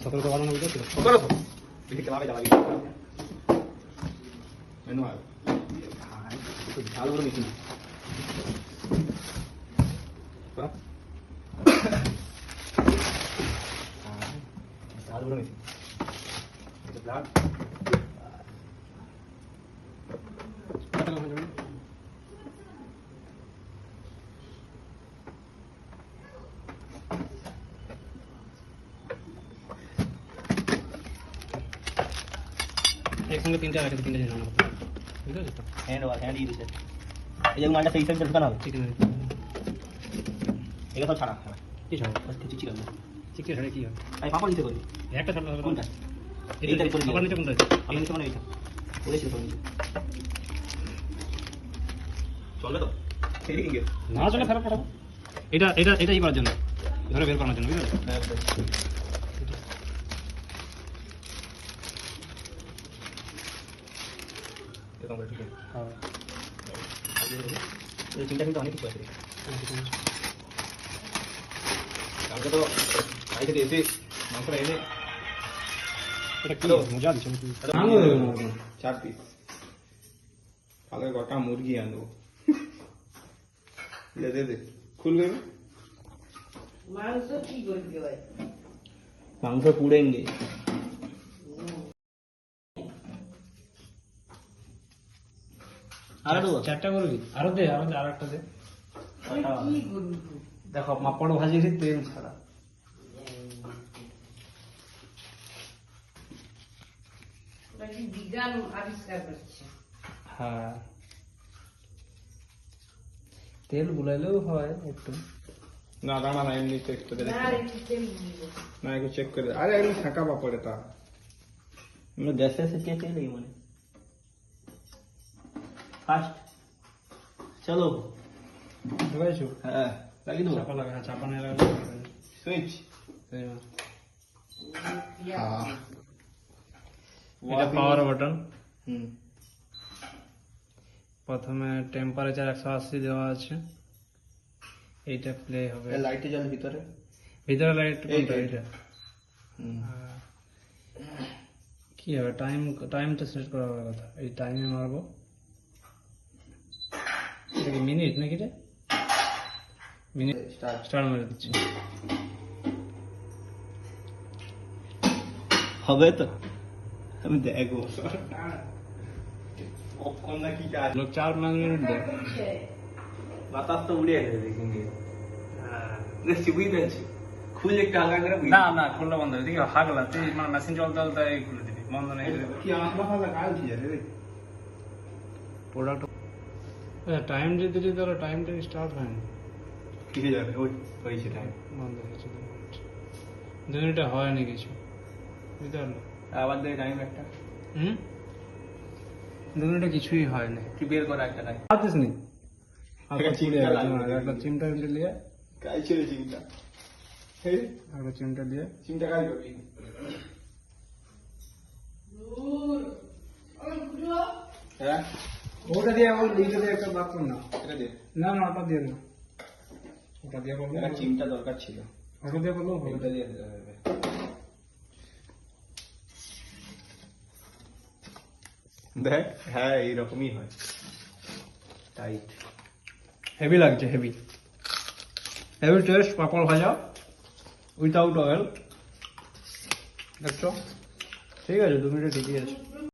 সতর্ক বাড়ানো বুঝেছিল ঝাল করে মিশি ঝাল করে মিশি একসঙ্গে তিনটে আর তিনটে জিনিস রান্না করতে হবে বুঝতে পারছিস তো হ্যান্ড দিয়ে দিচ্ছে এই যে মালটা সেই সাইডে ঢুকানো হবে চিকেন এগুলো সব ছাড়া কি ছাড়া চিকেন চিকেন ছাড়া কি হবে আমি পাপড় দিতে করি একটা ছাড়া হবে কোনটা এইটা করে পাপড় নিতে কোনটা আমি নিতে মানে এইটা বলেছি তো চলবে তো সেই দিকে না চলে খারাপ পড়াবো এটা এটা এটাই করার জন্য ধরে বের করার জন্য বুঝলে চিন্তা কিন্তু অনেক কিছু আছে কালকে তো বাড়ি থেকে এসে মাংসটা এনে এটা কি মজা দিচ্ছে 4 পিস কালকে গোটা মুরগি আনবো দে দে খুলবে মাংস কি করবে ভাই মাংস পুড়েঙ্গে চারটা করবি আরো দে আর একটা দে দেখো পাপড় ভাজিয়েছি তেল ছাড়া হ্যাঁ তেল বুলাইলেও হয় একটু না দাঁড়া না এমনি চেক করে না একটু চেক করে আরে এমনি ফাঁকা পাপড় এটা গ্যাসে এসে চেক করে মানে ফাস্ট চলো লাগাইছো হ্যাঁ লাগিয়ে দেবো চাপা লাগা চাপা নিয়ে লাগাবো সুইচ এটা পাওয়ার বাটন প্রথমে টেম্পারেচার 180 দেওয়া আছে এইটা প্লে হবে লাইটে জ্বলে ভিতরে লাইট কোনটা এটা কি হবে টাইমটা সেট করা হবে কথা এই টাইমে মারবো এটা কি মিনিট নাকি রে মিনিট স্টার্ট মেরে দিচ্ছি হবে তো আমি দেখবো পপকর্ন না কি কাজ লোক 4-5 মিনিট দে বাতাস তো উড়ে গেছে দেখেंगे হ্যাঁ দেখছি বুঝতেছি খুলে একটা হাগা করে না খুললে বন্ধ দেখি হাগলা তুই মানে মেশিন চলতে এই খুলে দিবি বন্ধ নেই কি আঁকড়া ফাগা কাজ কি রে প্রোডাক্ট টাইম যদি দিই তাহলে টাইমটা স্টার্ট হয় না কিসে যাবে ওই হয়েছে টাইম বন্ধ হয়েছে 2 মিনিটে হয়নি কিছু বুঝতে পারলো আবার দেয় টাইম একটা 2 মিনিটে কিছুই হয় না কি বের করা একটা টাইম আছিস নি একটা চিমটা নিয়ে কাই ছিল চিমটা একটা চিমটা দিয়ে চিমটা কাই করবি হ্যাঁ ওটা দিয়ে ওই এইটা দিয়ে একটা বাথরুম না এটা দিয়ে না ওটা দিয়ে না ওটা দিয়ে বলবো চিমটা দরকার ছিল ওটা দিয়ে বলবো ওটা দিয়ে দেখ হ্যাঁ এইরকমই হয় টাইট হেভি লাগছে হেভি টেস্ট পাপড় ভাজা উইথাউট অয়েল দেখছো ঠিক আছে 2 মিনিটে ঠিকই আছে